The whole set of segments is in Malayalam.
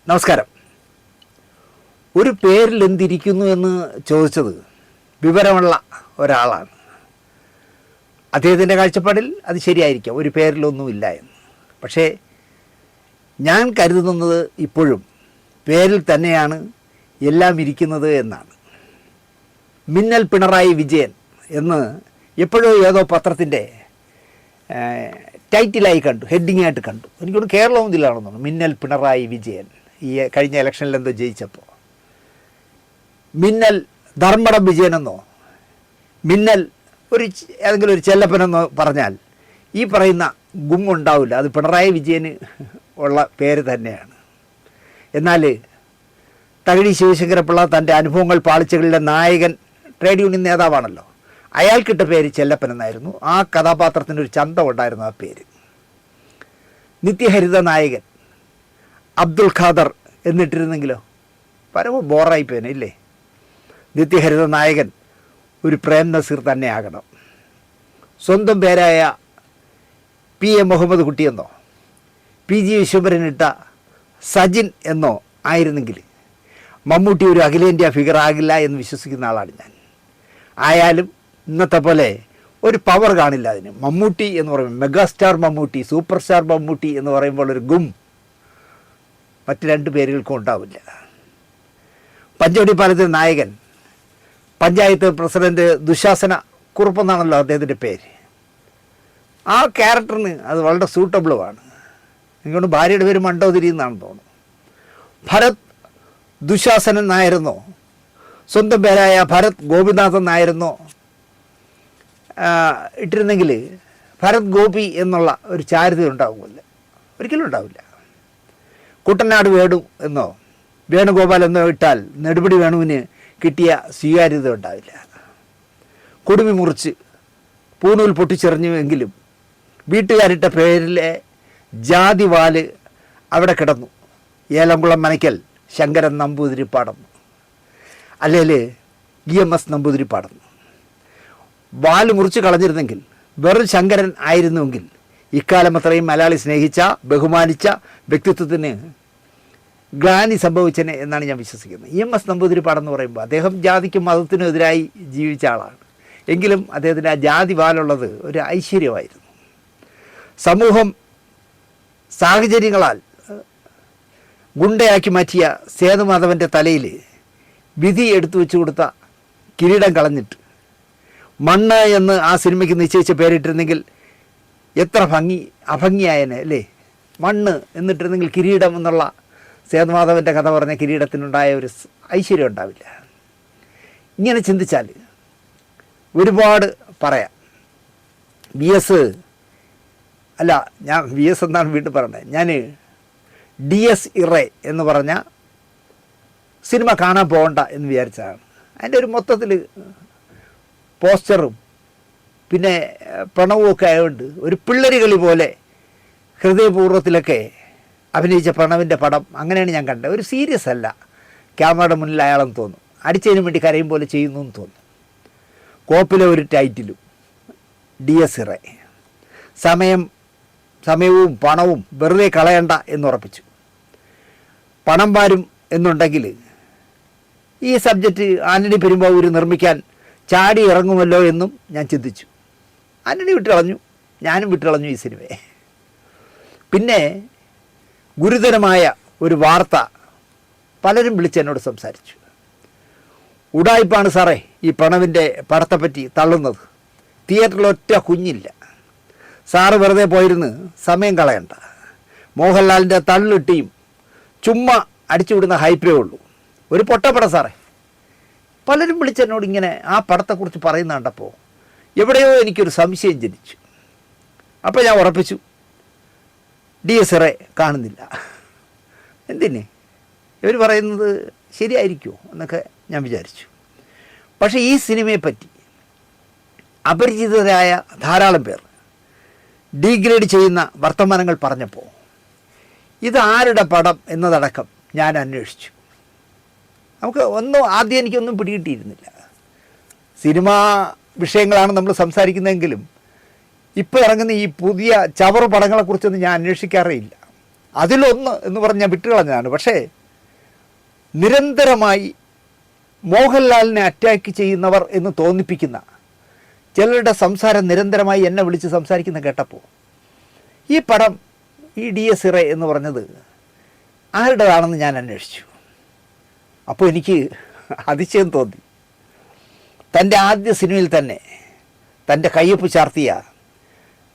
നമസ്കാരം. ഒരു പേരിൽ എന്തിരിക്കുന്നു എന്ന് ചോദിച്ചത് വിവരമുള്ള ഒരാളാണ്. അദ്ദേഹത്തിൻ്റെ കാഴ്ചപ്പാടിൽ അത് ശരിയായിരിക്കാം, ഒരു പേരിലൊന്നുമില്ല എന്ന്. പക്ഷേ ഞാൻ കരുതുന്നത് ഇപ്പോഴും പേരിൽ തന്നെയാണ് എല്ലാം ഇരിക്കുന്നത് എന്നാണ്. മിന്നൽ പിണറായി വിജയൻ എന്ന് എപ്പോഴോ ഏതോ പത്രത്തിൻ്റെ ടൈറ്റിലായി കണ്ടു, ഹെഡിങ്ങായിട്ട് കണ്ടു. എനിക്കൊന്ന് കേരളവും ഇതിലാണെന്ന് തോന്നുന്നു. മിന്നൽ പിണറായി വിജയൻ ഈ കഴിഞ്ഞ ഇലക്ഷനിൽ എന്തോ ജയിച്ചപ്പോൾ. മിന്നൽ ധർമ്മടം വിജയനെന്നോ മിന്നൽ ഏതെങ്കിലും ഒരു ചെല്ലപ്പനെന്നോ പറഞ്ഞാൽ ഈ പറയുന്ന ഗുമ്മുണ്ടാവില്ല. അത് പിണറായി വിജയന് ഉള്ള പേര് തന്നെയാണ്. എന്നാൽ തകഴി ശിവശങ്കരപ്പിള്ള തൻ്റെ അനുഭവങ്ങൾ പാളിച്ചകളിലെ നായകൻ ട്രേഡ് യൂണിയൻ നേതാവാണല്ലോ. അയാൾക്കിട്ട പേര് ചെല്ലപ്പൻ എന്നായിരുന്നു. ആ കഥാപാത്രത്തിനൊരു ചന്തം ഉണ്ടായിരുന്നു ആ പേര്. നിത്യഹരിത നായകൻ അബ്ദുൽ ഖാദർ എന്നിട്ടിരുന്നെങ്കിലോ പരമ ബോറായിപ്പോനെ ഇല്ലേ. നിത്യഹരിത നായകൻ ഒരു പ്രേം നസീർ തന്നെ ആകണം. സ്വന്തം പേരായ PM മുഹമ്മദ് കുട്ടിയെന്നോ PG വിശ്വംഭരനിട്ട സജിൻ എന്നോ ആയിരുന്നെങ്കിൽ മമ്മൂട്ടി ഒരു അഖിലേന്ത്യാ ഫിഗർ ആകില്ല എന്ന് വിശ്വസിക്കുന്ന ആളാണ് ഞാൻ. ആയാലും ഇന്നത്തെ പോലെ ഒരു പവർ കാണില്ല അതിന്. മമ്മൂട്ടി എന്ന് പറയുമ്പോൾ megastar Mammootty, super star Mammootty എന്ന് പറയുമ്പോൾ ഒരു ഗും മറ്റ് രണ്ട് പേരുകൾക്കും ഉണ്ടാവില്ല. പഞ്ചവടിപ്പാലത്തിൻ്റെ നായകൻ പഞ്ചായത്ത് പ്രസിഡന്റ് ദുശാസന കുറുപ്പെന്നാണല്ലോ അദ്ദേഹത്തിൻ്റെ പേര്. ആ ക്യാരക്ടറിന് അത് വളരെ സൂട്ടബിളുമാണ്. എനിക്കൊണ്ട് ഭാര്യയുടെ പേര് മണ്ടോതിരി എന്നാണെന്ന് തോന്നുന്നു. ഭരത് ദുശാസനൻ നായരെന്നോ സ്വന്തം പേരായ ഭരത് ഗോപിനാഥൻ നായരെന്നോ ഇട്ടിരുന്നെങ്കിൽ ഭരത് ഗോപി എന്നുള്ള ഒരു ചാരിത്യം ഉണ്ടാകുമല്ലോ. ഒരിക്കലും ഉണ്ടാവില്ല. കുട്ടനാട് വേണു എന്നോ വേണുഗോപാൽ എന്നോ ഇട്ടാൽ നെടുപടി വേണുവിന് കിട്ടിയ സ്വീകാര്യത ഉണ്ടാവില്ല. കുടുമി മുറിച്ച് പൂണൂൽ പൊട്ടിച്ചെറിഞ്ഞുവെങ്കിലും വീട്ടുകാരിട്ട പേരിലെ ജാതി വാല് അവിടെ കിടന്നു. ഏലംകുളം മനയ്ക്കൽ ശങ്കരൻ നമ്പൂതിരിപ്പാടം, അല്ലെങ്കിൽ EMS നമ്പൂതിരിപ്പാടം. വാല് മുറിച്ച് കളഞ്ഞിരുന്നെങ്കിൽ വെറും ശങ്കരൻ ആയിരുന്നുവെങ്കിൽ ഇക്കാലം അത്രയും മലയാളി സ്നേഹിച്ച ബഹുമാനിച്ച വ്യക്തിത്വത്തിന് ഗ്ലാനി സംഭവിച്ചനെ എന്നാണ് ഞാൻ വിശ്വസിക്കുന്നത്. EMS നമ്പൂതിരിപ്പാടം എന്ന് പറയുമ്പോൾ അദ്ദേഹം ജാതിക്കും മതത്തിനും എതിരായി ജീവിച്ച ആളാണ്. എങ്കിലും അദ്ദേഹത്തിൻ്റെ ആ ജാതി വാലുള്ളത് ഒരു ഐശ്വര്യമായിരുന്നു. സമൂഹം സാഹചര്യങ്ങളാൽ ഗുണ്ടയാക്കി മാറ്റിയ സേതുമാധവൻ്റെ തലയിൽ വിധി എടുത്തു വെച്ചു കൊടുത്ത കിരീടം കളഞ്ഞിട്ട് മണ്ണ് എന്ന് ആ സിനിമയ്ക്ക് നിശ്ചയിച്ച പേരിട്ടിരുന്നെങ്കിൽ എത്ര അഭംഗിയായനെ അല്ലേ. മണ്ണ് എന്നിട്ടിരുന്നെങ്കിൽ കിരീടം എന്നുള്ള സേതുമാധവൻ്റെ കഥ പറഞ്ഞ കിരീടത്തിനുണ്ടായ ഒരു ഐശ്വര്യം ഉണ്ടാവില്ല. ഇങ്ങനെ ചിന്തിച്ചാൽ ഒരുപാട് പറയാം. ഞാൻ VS എന്നാണ് വീണ്ടും പറഞ്ഞത്. ഞാൻ DS ഇറേ എന്ന് പറഞ്ഞ സിനിമ കാണാൻ പോകണ്ട എന്ന് വിചാരിച്ചതാണ്. അതിൻ്റെ ഒരു മൊത്തത്തിൽ പോസ്റ്ററും പിന്നെ പ്രണവുമൊക്കെ ആയതുകൊണ്ട് ഒരു പിള്ളേരി കളി പോലെ ഹൃദയപൂർവ്വത്തിലൊക്കെ അഭിനയിച്ച പ്രണവിൻ്റെ പടം അങ്ങനെയാണ് ഞാൻ കണ്ടത്. ഒരു സീരിയസ് അല്ല, ക്യാമറയുടെ മുന്നിൽ അയാളെന്ന് തോന്നും. അടിച്ചതിന് വേണ്ടി കരയും പോലെ ചെയ്യുന്നു എന്ന് തോന്നും. കോപ്പിലെ ഒരു ടൈറ്റിലും DS ഇറേ. സമയവും പണവും വെറുതെ കളയണ്ട എന്നുറപ്പിച്ചു. പണം വാരും എന്നുണ്ടെങ്കിൽ ഈ സബ്ജക്റ്റ് ആന്റണി പെരുമ്പാവൂർ നിർമ്മിക്കാൻ ചാടി ഇറങ്ങുമല്ലോ എന്നും ഞാൻ ചിന്തിച്ചു. ആന്റണി വിട്ടുകളഞ്ഞു, ഞാനും വിട്ടുകളഞ്ഞു ഈ സിനിമയെ. പിന്നെ ഗുരുതരമായ ഒരു വാർത്ത പലരും വിളിച്ച് എന്നോട് സംസാരിച്ചു. ഉടായിപ്പാണ് സാറേ ഈ പ്രണവിൻ്റെ പടത്തെപ്പറ്റി തള്ളുന്നത്. തിയേറ്ററിൽ ഒറ്റ കുഞ്ഞില്ല. സാറ് വെറുതെ പോയിരുന്ന് സമയം കളയണ്ട. മോഹൻലാലിൻ്റെ തള്ളിട്ടിയും ചുമ്മാ അടിച്ചുവിടുന്ന ഹൈപ്പേ ഉള്ളൂ. ഒരു പൊട്ടപ്പടം സാറേ. പലരും വിളിച്ചെന്നോട് ഇങ്ങനെ ആ പടത്തെക്കുറിച്ച് പറയുന്ന കണ്ടപ്പോൾ എവിടെയോ എനിക്കൊരു സംശയം ജനിച്ചു. അപ്പോൾ ഞാൻ ഉറപ്പിച്ചു, DS ഇറേ കാണുന്നില്ല. എന്തിന് ഇവർ പറയുന്നത് ശരിയായിരിക്കുമോ എന്നൊക്കെ ഞാൻ വിചാരിച്ചു. പക്ഷേ ഈ സിനിമയെപ്പറ്റി അപരിചിതരായ ധാരാളം പേർ ഡീഗ്രേഡ് ചെയ്യുന്ന വർത്തമാനങ്ങൾ പറഞ്ഞപ്പോൾ ഇത് ആരുടെ പടം എന്നതടക്കം ഞാൻ അന്വേഷിച്ചു. ആദ്യം എനിക്കൊന്നും പിടികിട്ടിയിരുന്നില്ല. സിനിമാ വിഷയങ്ങളാണ് നമ്മൾ സംസാരിക്കുന്നതെങ്കിലും ഇപ്പോൾ ഇറങ്ങുന്ന ഈ പുതിയ ചവറ് പടങ്ങളെക്കുറിച്ചൊന്നും ഞാൻ അന്വേഷിക്കാറേ ഇല്ല. അതിലൊന്ന് എന്ന് പറഞ്ഞ് ഞാൻ വിട്ടുകളഞ്ഞതാണ്. പക്ഷേ നിരന്തരമായി മോഹൻലാലിനെ അറ്റാക്ക് ചെയ്യുന്നവർ എന്ന് തോന്നിപ്പിക്കുന്ന ചിലരുടെ സംസാരം നിരന്തരമായി എന്നെ വിളിച്ച് സംസാരിക്കുന്ന കേട്ടപ്പോൾ ഈ പടം ഈ DS ഇറ എന്ന് പറഞ്ഞത് ആരുടേതാണെന്ന് ഞാൻ അന്വേഷിച്ചു. അപ്പോൾ എനിക്ക് അതിശയം തോന്നി. തൻ്റെ ആദ്യ സിനിമയിൽ തന്നെ തൻ്റെ കയ്യൊപ്പ് ചാർത്തിയ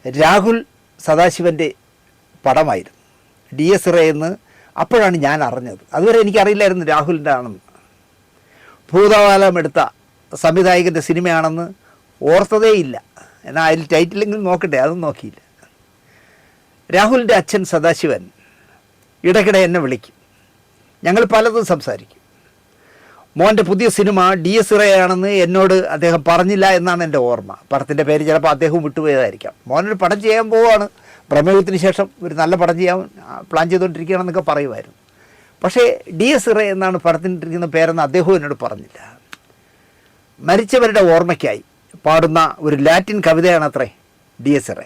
രാഹുൽ സദാശിവൻ്റെ പടമായിരുന്നു DS ഇറ എന്ന്. അപ്പോഴാണ് ഞാൻ അറിഞ്ഞത്. അതുവരെ എനിക്കറിയില്ലായിരുന്നു രാഹുലിൻ്റെ ആണെന്ന്. ഭൂതകാലം എടുത്ത സംവിധായകൻ്റെ സിനിമയാണെന്ന് ഓർത്തതേയില്ല. എന്നാൽ അതിൽ ടൈറ്റിലെങ്കിലും നോക്കട്ടെ, അതും നോക്കിയില്ല. രാഹുലിൻ്റെ അച്ഛൻ സദാശിവൻ ഇടയ്ക്കിടെ എന്നെ വിളിക്കും. ഞങ്ങൾ പലതും സംസാരിക്കും. മോൻ്റെ പുതിയ സിനിമ DS ഇറയാണെന്ന് എന്നോട് അദ്ദേഹം പറഞ്ഞില്ല എന്നാണ് എൻ്റെ ഓർമ്മ. പടത്തിൻ്റെ പേര് ചിലപ്പോൾ അദ്ദേഹം വിട്ടുപോയതായിരിക്കാം. മോനൊരു പടം ചെയ്യാൻ പോവുകയാണ്, പ്രമേയത്തിന് ശേഷം ഒരു നല്ല പടം ചെയ്യാൻ പ്ലാൻ ചെയ്തുകൊണ്ടിരിക്കുകയാണെന്നൊക്കെ പറയുമായിരുന്നു. പക്ഷേ DS ഇറ എന്നാണ് പടത്തിനിട്ടിരിക്കുന്ന പേരെന്ന് അദ്ദേഹവും എന്നോട് പറഞ്ഞില്ല. മരിച്ചവരുടെ ഓർമ്മയ്ക്കായി പാടുന്ന ഒരു ലാറ്റിൻ കവിതയാണ് അത്രേ DS ഇറ.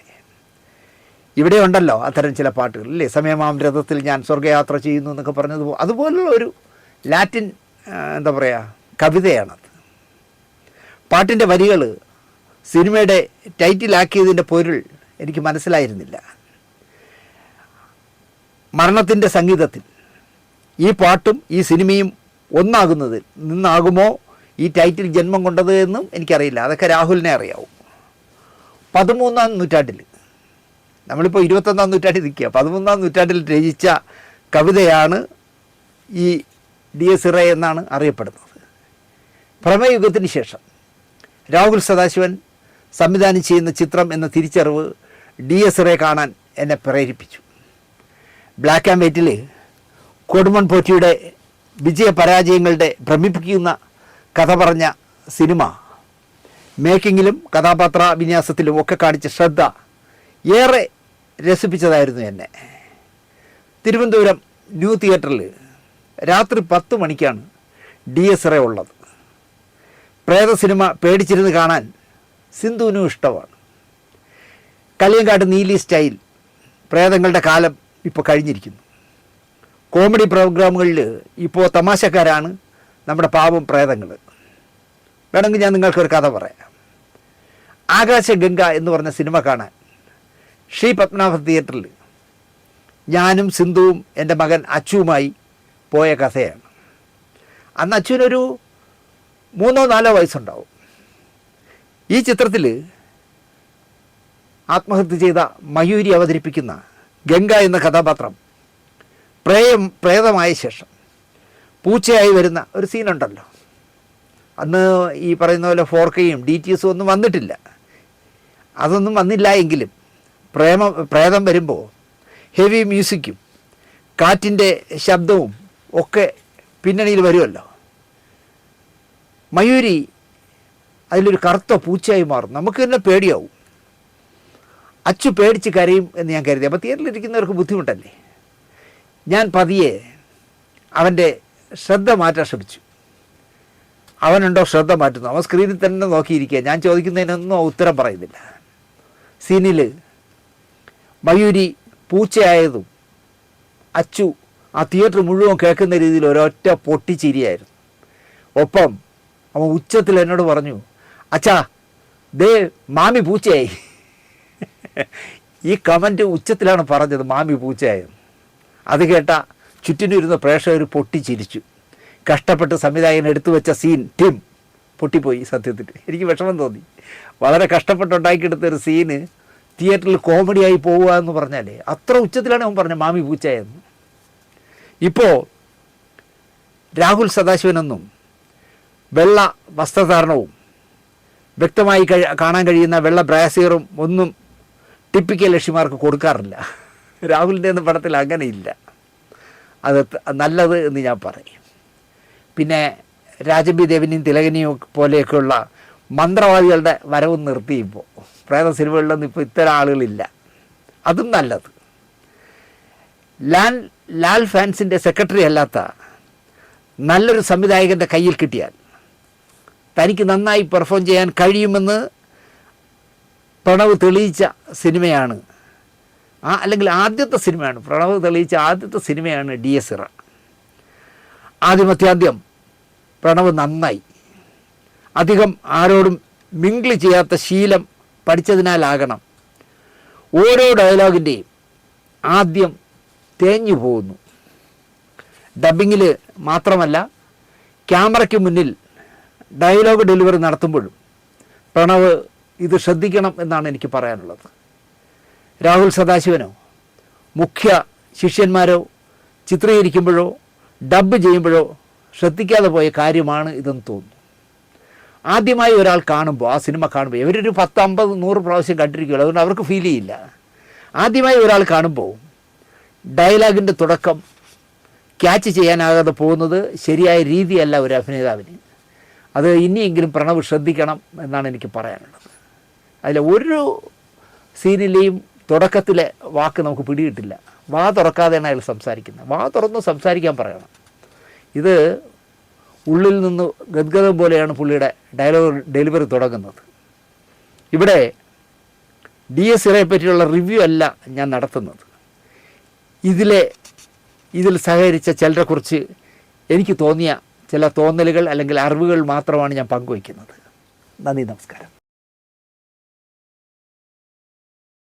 ഇവിടെ ഉണ്ടല്ലോ അത്തരം ചില പാട്ടുകൾ ഇല്ലേ, സമയമാം രഥത്തിൽ ഞാൻ സ്വർഗയാത്ര ചെയ്യുന്നു എന്നൊക്കെ പറഞ്ഞത് അതുപോലുള്ള ഒരു ലാറ്റിൻ എന്താ പറയുക കവിതയാണത്. പാട്ടിൻ്റെ വരികൾ സിനിമയുടെ ടൈറ്റിലാക്കിയതിൻ്റെ പൊരുൾ എനിക്ക് മനസ്സിലായിരുന്നില്ല. മരണത്തിൻ്റെ സംഗീതത്തിൽ ഈ പാട്ടും ഈ സിനിമയും ഒന്നാകുന്നതിൽ നിന്നാകുമോ ഈ ടൈറ്റിൽ ജന്മം കൊണ്ടത് എന്നും എനിക്കറിയില്ല. അതൊക്കെ രാഹുലിനെ അറിയാവും. 13-ാം നൂറ്റാണ്ടിൽ, നമ്മളിപ്പോൾ 21-ാം നൂറ്റാണ്ടിൽ നിൽക്കുക, 13-ാം നൂറ്റാണ്ടിൽ രചിച്ച കവിതയാണ് ഈ DS ഇറ എന്നാണ് അറിയപ്പെടുന്നത്. പ്രമേയുഗത്തിന് ശേഷം രാഹുൽ സദാശിവൻ സംവിധാനം ചെയ്യുന്ന ചിത്രം എന്ന തിരിച്ചറിവ് DS ഇറ കാണാൻ എന്നെ പ്രേരിപ്പിച്ചു. ബ്ലാക്ക് ആൻഡ് വൈറ്റിൽ കൊടുമൺ പോറ്റിയുടെ വിജയപരാജയങ്ങളുടെ ഭ്രമിപ്പിക്കുന്ന കഥ പറഞ്ഞ സിനിമ മേക്കിങ്ങിലും കഥാപാത്ര വിന്യാസത്തിലും ഒക്കെ കാണിച്ച ശ്രദ്ധ ഏറെ രസിപ്പിച്ചതായിരുന്നു എന്നെ. തിരുവനന്തപുരം ന്യൂ തിയേറ്ററിൽ രാത്രി 10 മണിക്കാണ് DS ഇറ ഉള്ളത്. പ്രേത സിനിമ പേടിച്ചിരുന്ന് കാണാൻ സിന്ധുവിനും ഇഷ്ടമാണ്. കലിയങ്കാട്ട് നീലി സ്റ്റൈൽ പ്രേതങ്ങളുടെ കാലം ഇപ്പോൾ കഴിഞ്ഞിരിക്കുന്നു. കോമഡി പ്രോഗ്രാമുകളിൽ ഇപ്പോൾ തമാശക്കാരാണ് നമ്മുടെ പാവം പ്രേതങ്ങൾ. വേണമെങ്കിൽ ഞാൻ നിങ്ങൾക്കൊരു കഥ പറയാം. ആകാശഗംഗ എന്ന് പറഞ്ഞ സിനിമ കാണാൻ ശ്രീ പത്മനാഭ തിയേറ്ററിൽ ഞാനും സിന്ധുവും എൻ്റെ മകൻ അച്ചുവുമായി പോയ കഥയാണ്. അന്ന് അച്ചുവിനൊരു 3-4 വയസ്സുണ്ടാവും. ഈ ചിത്രത്തിൽ ആത്മഹത്യ ചെയ്ത മയൂരി അവതരിപ്പിക്കുന്ന ഗംഗ എന്ന കഥാപാത്രം പ്രേതമായ ശേഷം പൂച്ചയായി വരുന്ന ഒരു സീനുണ്ടല്ലോ. അന്ന് ഈ പറയുന്ന പോലെ 4Kയും DTS ഒന്നും വന്നിട്ടില്ല. അതൊന്നും വന്നില്ല എങ്കിലും പ്രേതം വരുമ്പോൾ ഹെവി മ്യൂസിക്കും കാറ്റിൻ്റെ ശബ്ദവും ഒക്കെ പിന്നണിയിൽ വരുമല്ലോ. മയൂരി അതിലൊരു കറുത്ത പൂച്ചയായി മാറും. നമുക്ക് തന്നെ പേടിയാവും. അച്ചു പേടിച്ച് കരയും എന്ന് ഞാൻ കരുതി. അപ്പോൾ തിയേറ്ററിലിരിക്കുന്നവർക്ക് ബുദ്ധിമുട്ടല്ലേ. ഞാൻ പതിയെ അവൻ്റെ ശ്രദ്ധ മാറ്റാൻ ശ്രമിച്ചു. അവനുണ്ടോ ശ്രദ്ധ മാറ്റുന്നു. അവൻ സ്ക്രീനിൽ തന്നെ നോക്കിയിരിക്കുക. ഞാൻ ചോദിക്കുന്നതിനൊന്നും ഉത്തരം പറയുന്നില്ല. സീനിൽ മയൂരി പൂച്ചയായതും അച്ചു ആ തിയേറ്റർ മുഴുവൻ കേൾക്കുന്ന രീതിയിൽ ഒരൊറ്റ പൊട്ടിച്ചിരിയായിരുന്നു. ഒപ്പം അവൻ ഉച്ചത്തിൽ എന്നോട് പറഞ്ഞു, അച്ഛാ ദേ മാമി പൂച്ചയായി. ഈ കമൻറ്റ് ഉച്ചത്തിലാണ് പറഞ്ഞത്, മാമി പൂച്ചയായെന്ന്. അത് കേട്ട ചുറ്റിനിരുന്ന പ്രേക്ഷകർ പൊട്ടിച്ചിരിച്ചു. കഷ്ടപ്പെട്ട് സംവിധായകൻ എടുത്തു വെച്ച സീൻ ടിം പൊട്ടിപ്പോയി. സത്യത്തിൽ എനിക്ക് വിഷമം തോന്നി. വളരെ കഷ്ടപ്പെട്ടുണ്ടാക്കിയെടുത്തൊരു സീന് തിയേറ്ററിൽ കോമഡിയായി പോവുക എന്ന് പറഞ്ഞാലേ അത്ര ഉച്ചത്തിലാണ് അവൻ പറഞ്ഞത് മാമി പൂച്ചയെന്ന്. ഇപ്പോൾ രാഹുൽ സദാശിവനൊന്നും വെള്ള വസ്ത്രധാരണവും വ്യക്തമായി കാണാൻ കഴിയുന്ന വെള്ള ബ്രാസിയറും ഒന്നും ടിപ്പിക്കൽ ലക്ഷ്യമാർക്ക് കൊടുക്കാറില്ല. രാഹുലിൻ്റെ ഒന്നും പടത്തിൽ അങ്ങനെയില്ല. അത് നല്ലത് എന്ന് ഞാൻ പറയും. പിന്നെ രാജമ്പി ദേവനെയും തിലകനെയും പോലെയൊക്കെയുള്ള മന്ത്രവാദികളുടെ വരവും നിർത്തി. ഇപ്പോൾ പ്രേത സിനിമകളിലൊന്നും ഇപ്പോൾ ഇത്തരം ആളുകളില്ല. അതും നല്ലത്. ലാൽ ഫാൻസിൻ്റെ സെക്രട്ടറി അല്ലാത്ത നല്ലൊരു സംവിധായകൻ്റെ കയ്യിൽ കിട്ടിയാൽ തനിക്ക് നന്നായി പെർഫോം ചെയ്യാൻ കഴിയുമെന്ന് പ്രണവ് തെളിയിച്ച സിനിമയാണ് അല്ലെങ്കിൽ ആദ്യത്തെ സിനിമയാണ്. പ്രണവ് തെളിയിച്ച ആദ്യത്തെ സിനിമയാണ് DS ഇറ. ആദ്യമത്യാദ്യം പ്രണവ് നന്നായി. അധികം ആരോടും മിങ്കിൾ ചെയ്യാത്ത ശീലം പഠിച്ചതിനാലാകണം ഓരോ ഡയലോഗിൻ്റെയും ആദ്യം തേഞ്ഞു പോകുന്നു. ഡബിങ്ങിൽ മാത്രമല്ല, ക്യാമറയ്ക്ക് മുന്നിൽ ഡയലോഗ് ഡെലിവറി നടത്തുമ്പോഴും പ്രണവ് ഇത് ശ്രദ്ധിക്കണം എന്നാണ് എനിക്ക് പറയാനുള്ളത്. രാഹുൽ സദാശിവനോ മുഖ്യ ശിഷ്യന്മാരോ ചിത്രീകരിക്കുമ്പോഴോ ഡബ് ചെയ്യുമ്പോഴോ ശ്രദ്ധിക്കാതെ പോയ കാര്യമാണ് ഇതെന്ന് തോന്നുന്നു. ആദ്യമായി ഒരാൾ കാണുമ്പോൾ, ആ സിനിമ കാണുമ്പോൾ, ഇവരൊരു 10, 50, 100 പ്രാവശ്യം കണ്ടിരിക്കുമല്ലോ, അതുകൊണ്ട് അവർക്ക് ഫീൽ ചെയ്യില്ല. ആദ്യമായി ഒരാൾ കാണുമ്പോൾ ഡയലോഗിൻ്റെ തുടക്കം ക്യാച്ച് ചെയ്യാനാകാതെ പോകുന്നത് ശരിയായ രീതിയല്ല ഒരു അഭിനേതാവിന്. അത് ഇനിയെങ്കിലും പ്രണവ് ശ്രദ്ധിക്കണം എന്നാണ് എനിക്ക് പറയാനുള്ളത്. അതിൽ ഒരു സീനിലെയും തുടക്കത്തിലെ വാക്ക് നമുക്ക് പിടികിട്ടില്ല. വാ തുറക്കാതെയാണ് അയാൾ സംസാരിക്കുന്നത്. വാ തുറന്ന് സംസാരിക്കാൻ പറയണം. ഇത് ഉള്ളിൽ നിന്ന് ഗദ്ഗതം പോലെയാണ് പുള്ളിയുടെ ഡയലോഗ് ഡെലിവറി തുടങ്ങുന്നത്. ഇവിടെ DS ഇറയെ പറ്റിയുള്ള റിവ്യൂ അല്ല ഞാൻ നടത്തുന്നത്. ഇതിൽ സഹകരിച്ച ചിലരെക്കുറിച്ച് എനിക്ക് തോന്നിയ ചില തോന്നലുകൾ അല്ലെങ്കിൽ അറിവുകൾ മാത്രമാണ് ഞാൻ പങ്കുവയ്ക്കുന്നത്. നന്ദി, നമസ്കാരം.